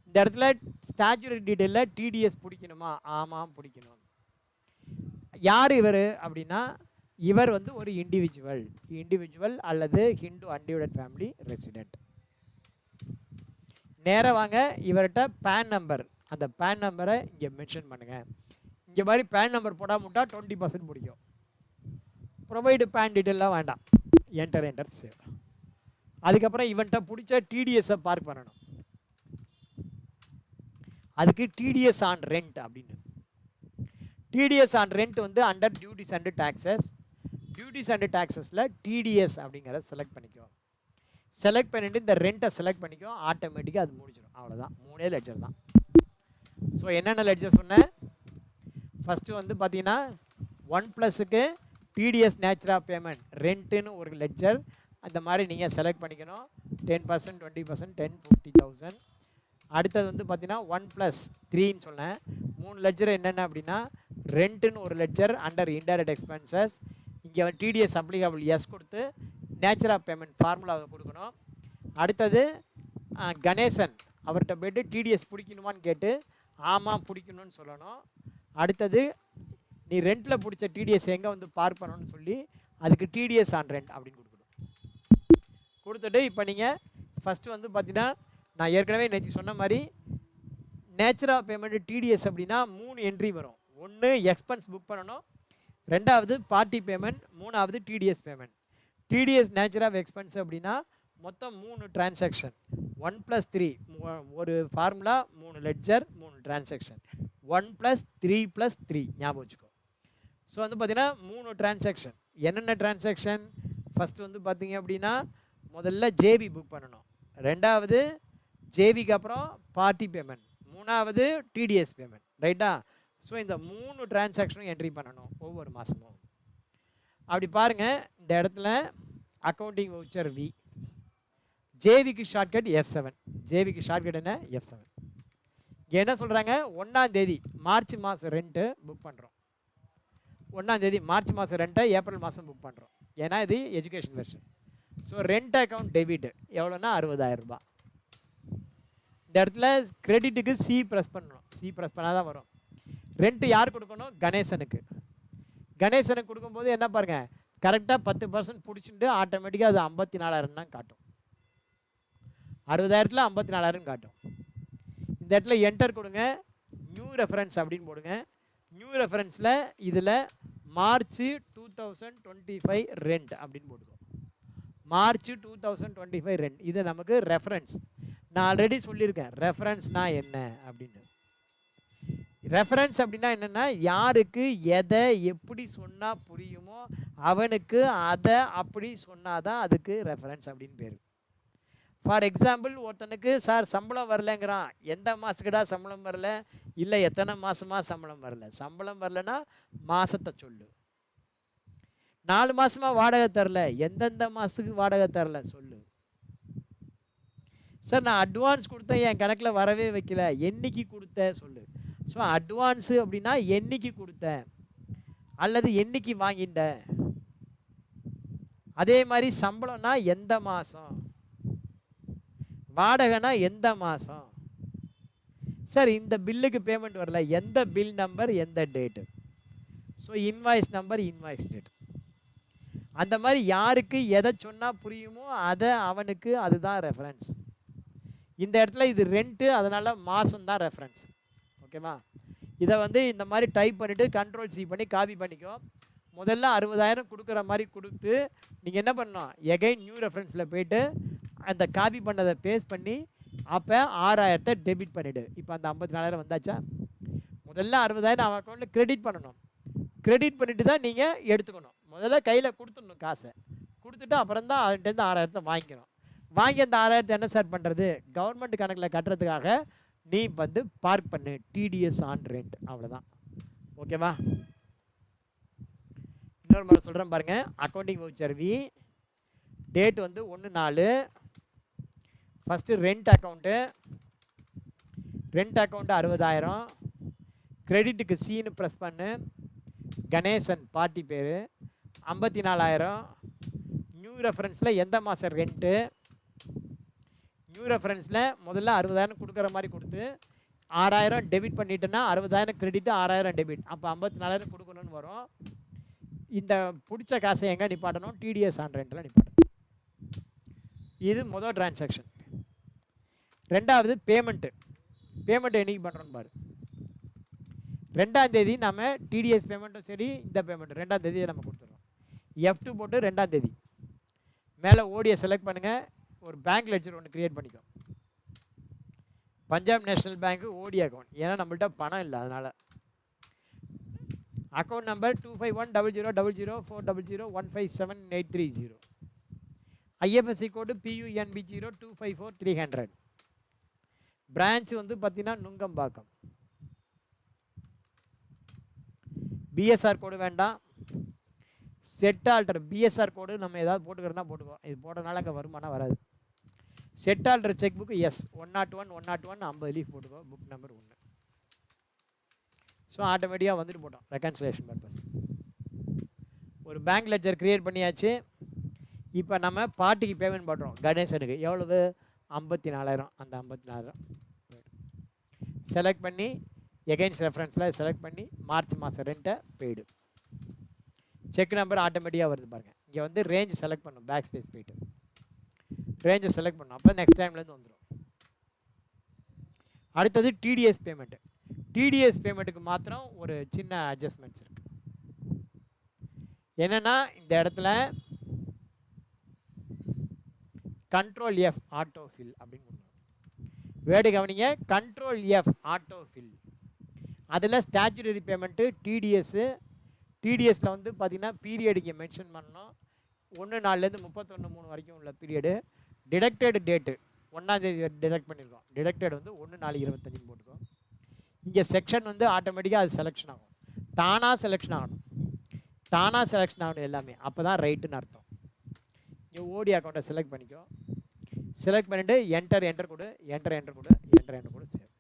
இந்த இடத்துல ஸ்டாச்சுரி டீட்டெயிலில் டிடிஎஸ் பிடிக்கணுமா? ஆமாம், பிடிக்கணும். யார் இவர் அப்படின்னா, இவர் வந்து ஒரு இண்டிவிஜுவல் அல்லது ஹிந்து அன்டிவைடட் ஃபேமிலி ரெசிடென்ட். நேராக வாங்க, இவர்கிட்ட பேன் நம்பர், அந்த பேன் நம்பரை இங்கே மென்ஷன் பண்ணுங்கள். இங்கே மாதிரி பேன் நம்பர் போடாமல் விட்டால் 20% பிடிக்கும். ப்ரொவைடு பேன் டீட்டெயிலாம் வேண்டாம். Enter enter save. அதுக்கப்புறம் இவன்கிட்ட பிடிச்ச டிடிஎஸை பார்க் பண்ணணும். அதுக்கு டிடிஎஸ் ஆன் ரெண்ட் அப்படின்னு. டிடிஎஸ் ஆன் ரெண்ட் வந்து under duties and taxes. Duties and டாக்ஸஸில் டிடிஎஸ் அப்படிங்கிறத செலக்ட் பண்ணிக்கோ. செலக்ட் பண்ணிவிட்டு இந்த ரெண்ட்டை செலக்ட் பண்ணிக்கோ, ஆட்டோமேட்டிக்காக அது முடிச்சிடும். அவ்வளோதான், 3 லெட்ஜர் தான். ஸோ என்னென்ன லெட்ஜர் சொன்னேன்? ஃபஸ்ட்டு வந்து பார்த்தீங்கன்னா 1+க்கு டிடிஎஸ் நேச்சர் ஆஃப் பேமெண்ட் ரெண்ட்டுன்னு ஒரு லெட்ஜர். அந்த மாதிரி நீங்கள் செலக்ட் பண்ணிக்கணும். 10%, 20%, 10, 50,000. அடுத்தது வந்து பார்த்தீங்கன்னா 1+3ன்னு சொன்னேன். 3 லெட்ஜர் என்னென்ன அப்படின்னா, ரெண்ட்டுன்னு ஒரு லெட்ஜர் அண்டர் இன்டைரக்ட் எக்ஸ்பென்சஸ். இங்கே டிடிஎஸ் அப்ளிகபிள் எஸ் கொடுத்து நேச்சர் ஆஃப் பேமெண்ட் ஃபார்முலாவை கொடுக்கணும். அடுத்தது கணேசன், அவர்கிட்ட போய்ட்டு டிடிஎஸ் பிடிக்கணுமான்னு கேட்டு ஆமாம் பிடிக்கணும்னு சொல்லணும். அடுத்தது நீ ரெண்ட்டில் பிடிச்ச டிடிஎஸ் எங்கே வந்து பார்க் பண்ணணும்னு சொல்லி அதுக்கு டிடிஎஸ் ஆன் ரெண்ட் அப்படின்னு கொடுக்கணும். கொடுத்துட்டு இப்போ நீங்கள் ஃபஸ்ட்டு வந்து பார்த்தீங்கன்னா, நான் ஏற்கனவே நேற்று சொன்ன மாதிரி நேச்சர் ஆஃப் பேமெண்ட் டிடிஎஸ் அப்படின்னா 3 என்ட்ரி வரும். ஒன்று எக்ஸ்பென்ஸ் புக் பண்ணணும், ரெண்டாவது பார்ட்டி பேமெண்ட், மூணாவது TDS payment. TDS nature of expense அப்படின்னா மொத்தம் 3 டிரான்சாக்ஷன். 1+3 ஒரு ஃபார்முலா, 3 லெட்ஜர், 3 டிரான்சாக்ஷன். 1+3+3 ஞாபகம் வச்சுக்கோ. ஸோ வந்து பார்த்தீங்கன்னா 3 டிரான்சாக்ஷன். என்னென்ன டிரான்சாக்ஷன்? ஃபஸ்ட்டு வந்து பார்த்தீங்க அப்படின்னா, முதல்ல ஜேபி புக் பண்ணணும், ரெண்டாவது ஜேபிக்கு அப்புறம் பார்ட்டி பேமெண்ட், மூணாவது டிடிஎஸ் பேமெண்ட். ரைட்டா? ஸோ இந்த 3 டிரான்சாக்ஷனும் என்ட்ரி பண்ணணும் ஒவ்வொரு மாதமும். அப்படி பாருங்கள், இந்த இடத்துல அக்கௌண்டிங் வவுச்சர் வி, ஜேவிக்கு ஷார்ட்கட் F7. ஜேவிக்கு ஷார்ட்கட் என்ன? F7. இங்கே என்ன சொல்கிறாங்க? 1ஆம் தேதி மார்ச் மாதம் ரெண்ட்டு புக் பண்ணுறோம். 1ஆம் தேதி மார்ச் மாதம் ரெண்ட்டை ஏப்ரல் மாதம் புக் பண்ணுறோம். ஏன்னா இது education version. So rent account debit எவ்வளோன்னா 60,000 ரூபாய். இந்த இடத்துல கிரெடிட்டுக்கு சி ப்ரெஸ் பண்ணணும். சி ப்ரெஸ் பண்ணால் தான் வரும். ரெண்ட்டு யார் கொடுக்கணும்? கணேசனுக்கு. கணேசனுக்கு கொடுக்கும்போது என்ன பாருங்கள், கரெக்டாக 10% பிடிச்சிட்டு ஆட்டோமேட்டிக்காக அது 54,000 தான் காட்டும். 60,000ல் 54,000 காட்டும். இந்த இடத்துல என்டர் கொடுங்க, நியூ ரெஃபரன்ஸ் அப்படின்னு போடுங்க. நியூ ரெஃபரன்ஸில் இதில் மார்ச் 2025 ரெண்ட் அப்படின்னு போடுவோம். மார்ச் 2025 ரெண்ட், இது நமக்கு ரெஃபரன்ஸ். நான் ஆல்ரெடி சொல்லியிருக்கேன் ரெஃபரன்ஸ்னால் என்ன அப்படின்னு. ரெஃபரன்ஸ் அப்படின்னா என்னென்னா, யாருக்கு எதை எப்படி சொன்னால் புரியுமோ அவனுக்கு அதை அப்படி சொன்னால் தான் அதுக்கு ரெஃபரன்ஸ் அப்படின்னு பேர். ஃபார் எக்ஸாம்பிள், ஒருத்தனுக்கு சார் சம்பளம் வரலைங்கிறான். எந்த மாதத்துக்குடா சம்பளம் வரல? இல்லை எத்தனை மாதமாக சம்பளம் வரல? சம்பளம் வரலன்னா மாதத்தை சொல்லு. 4 மாதமாக வாடகை தரல, எந்தெந்த மாதத்துக்கு வாடகை தரல சொல்லு. சார் நான் அட்வான்ஸ் கொடுத்தேன், என் கணக்கில் வரவே வைக்கல, என்னைக்கு கொடுத்த சொல்லு. ஸோ அட்வான்ஸு அப்படின்னா என்னைக்கு கொடுத்த அல்லது என்னைக்கு வாங்கிட்ட. அதே மாதிரி சம்பளம்னா எந்த மாதம், வாடகைனா எந்த மாதம். சார் இந்த பில்லுக்கு பேமெண்ட் வரல, எந்த பில் நம்பர், எந்த date. So invoice number, invoice date. அந்த மாதிரி யாருக்கு எதை சொன்னால் புரியுமோ அதை அவனுக்கு அதுதான் ரெஃபரன்ஸ். இந்த இடத்துல இது ரெண்ட்டு, அதனால் மாதம் தான் ரெஃபரன்ஸ். ஓகேவா? இதை வந்து இந்த மாதிரி டைப் பண்ணிவிட்டு கண்ட்ரோல் சி பண்ணி காப்பி பண்ணிக்கோ. முதல்ல 60,000 கொடுக்குற மாதிரி கொடுத்து நீங்கள் என்ன பண்ணணும், எகைன் நியூ ரெஃபரன்ஸில் போய்ட்டு அந்த காப்பி பண்ணதை பேஸ்ட் பண்ணி அப்போ 6,000 டெபிட் பண்ணிவிடு. இப்போ அந்த 54,000 வந்தாச்சா? முதல்ல 60,000 அவன் அக்கௌண்ட்டில் கிரெடிட் பண்ணணும். கிரெடிட் பண்ணிவிட்டு தான் நீங்கள் எடுத்துக்கணும். முதல்ல கையில் கொடுத்துடணும், காசை கொடுத்துட்டு அப்புறம் தான் அவன்கிட்ட 6,000 வாங்கிக்கணும். வாங்கி அந்த 6,000 என்ன சார் பண்ணுறது, கவர்மெண்ட் கணக்கில் கட்டுறதுக்காக நீ வந்து பார்க் பண்ணு, டிடிஎஸ் ஆன் ரெண்ட், அவ்வளோதான். ஓகேவா? இன்னொரு முறை சொல்கிறேன் பாருங்கள். அக்கௌண்டிங் வவுச்சர் வி, டேட் வந்து 1/4. First rent account 60,000. கிரெடிட்டுக்கு சீனு ப்ரெஸ் பண்ணு. கணேசன் பார்ட்டி பேர் 54,000. நியூ ரெஃபரன்ஸில் எந்த மாதம் ரெண்ட்டு, நியூ ரெஃபரன்ஸில் முதல்ல 60,000 கொடுக்குற மாதிரி கொடுத்து 6,000 டெபிட் பண்ணிட்டேன்னா 60,000 கிரெடிட்டு 6,000 டெபிட், அப்போ 54,000 கொடுக்கணும்னு வரும். இந்த பிடிச்ச காசை எங்கே நிப்பாட்டணும், டிடிஎஸ் ஆன் ரெண்டில் நிப்பாட்டணும். இது முதல் டிரான்சாக்ஷன். ரெண்டாவது பேமெண்ட்டு. பேமெண்ட் என்றைக்கு பண்ணுறோன்னு பாரு. 2ஆம் தேதி நம்ம டிடிஎஸ் பேமெண்ட்டும் சரி, இந்த பேமெண்ட்டு 2ஆம் தேதி நம்ம கொடுத்துருவோம். F2 போட்டு 2ஆம் தேதி மேலே ஓடியை செலக்ட் பண்ணுங்கள். ஒரு பேங்க் லெட்ஜர் ஒன்று க்ரியேட் பண்ணிக்கோ. பஞ்சாப் நேஷ்னல் பேங்க்கு ஓடி அக்கௌண்ட், ஏன்னா நம்மள்ட்ட பணம் இல்லை, அதனால். Account number 2510000040015780. ஐஎஃப்எஸ்சி கோடு PUNB0254300. பிரான்ச் வந்து பார்த்தீங்கன்னா நுங்கம்பாக்கம். பிஎஸ்ஆர் கோடு வேண்டாம். செட் ஆல்டர் பிஎஸ்ஆர் கோடு நம்ம ஏதாவது போட்டுக்கிறோன்னா போட்டுக்கோ. இது போட்டனால அங்கே வருமானம் வராது. Set alter cheque book yes 101 50 leaf போட்டுக்கோ. Book number 1. ஸோ ஆட்டோமேட்டிக்காக வந்துட்டு போட்டோம் ரெக்கன்சிலேஷன் பர்பஸ். ஒரு பேங்க் லெட்ஜர் க்ரியேட் பண்ணியாச்சு. இப்போ நம்ம பார்ட்டிக்கு பேமெண்ட் பண்ணுறோம். கணேசனுக்கு எவ்வளவு, 54,000. அந்த 54,000 செலக்ட் பண்ணி எகைன்ஸ் ரெஃபரன்ஸில் செலக்ட் பண்ணி மார்ச் மாதம் ரெண்ட்டை பெய்டு. செக் நம்பர் ஆட்டோமேட்டிக்காக வருது பாருங்கள். இங்கே வந்து ரேஞ்ச் செலக்ட் பண்ணும், பேக் ஸ்பேஸ் போய்ட்டு ரேஞ்சை செலக்ட் பண்ணணும். அப்போ நெக்ஸ்ட் டைம்லேருந்து வந்துடும். அடுத்தது டிடிஎஸ் பேமெண்ட்டு. டிடிஎஸ் பேமெண்ட்டுக்கு மாத்திரம் ஒரு சின்ன அட்ஜஸ்ட்மெண்ட்ஸ் இருக்குது. என்னென்னா இந்த இடத்துல கண்ட்ரோல் F ஆட்டோ ஃபில் அப்படின்னு ஒன்று வேர்டு கவனிங்க. Control F auto fill. அதில் ஸ்டாச்சுரரி பேமெண்ட்டு டிடிஎஸில் வந்து பார்த்திங்கன்னா பீரியடுக்கு மென்ஷன் பண்ணணும். 1/4 31/3 வரைக்கும் உள்ள பீரியடு. டிடக்டட் டேட்டு 1ஆம் தேதி டிடக்ட் பண்ணியிருக்கோம். டிடக்டட் வந்து 1/4/25 போட்டுக்கோ. இங்கே செக்ஷன் வந்து ஆட்டோமேட்டிக்காக அது செலெக்ஷன் ஆகும். தானாக செலெக்ஷன் ஆகணும். எல்லாமே. அப்போ தான் ரைட்டுன்னு அர்த்தம். இங்கே ஓடி அக்கௌண்ட்டை செலக்ட் பண்ணிக்கோ. செலக்ட் பண்ணிவிட்டு என்டர் கொடு. சேவ்.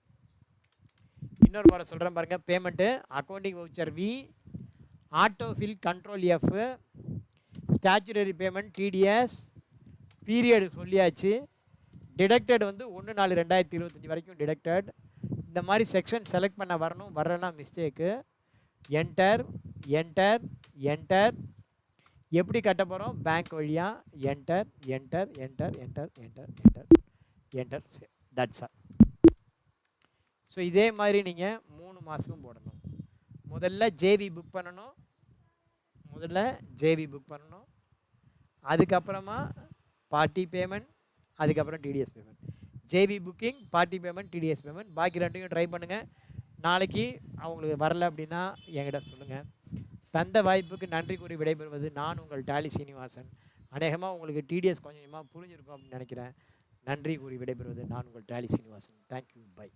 இன்னொரு முறை சொல்கிறேன் பாருங்கள். Payment accounting voucher V, auto fill control F, statutory payment TDS, period சொல்லியாச்சு. டிடக்டட் வந்து 1/4/2025 வரைக்கும் டிடக்டட். இந்த மாதிரி செக்ஷன் செலக்ட் பண்ண வரணும். வரலன்னா மிஸ்டேக்கு. என்டர். எப்படி கட்ட போகிறோம், பேங்க் வழியாக. என்டர். That's all. ஸோ இதே மாதிரி நீங்கள் 3 மாதமும் போடணும். முதல்ல ஜேபி புக் பண்ணணும். அதுக்கப்புறமா பார்ட்டி பேமெண்ட், அதுக்கப்புறம் TDS payment. JB booking, party payment, TDS payment. பாக்கி ரெண்டையும் ட்ரை பண்ணுங்கள். நாளைக்கு அவங்களுக்கு வரல அப்படின்னா என்கிட்ட சொல்லுங்கள். தந்த வாய்ப்புக்கு நன்றி கூறி விடைபெறுவது நான் உங்கள் டாலி சீனிவாசன். அநேகமாக உங்களுக்கு டிடிஎஸ் கொஞ்சமாக புரிஞ்சிருக்கும் அப்படின்னு நினைக்கிறேன். நன்றி கூறி விடைபெறுவது நான் உங்கள் டாலி சீனிவாசன். தேங்க்யூ. பை.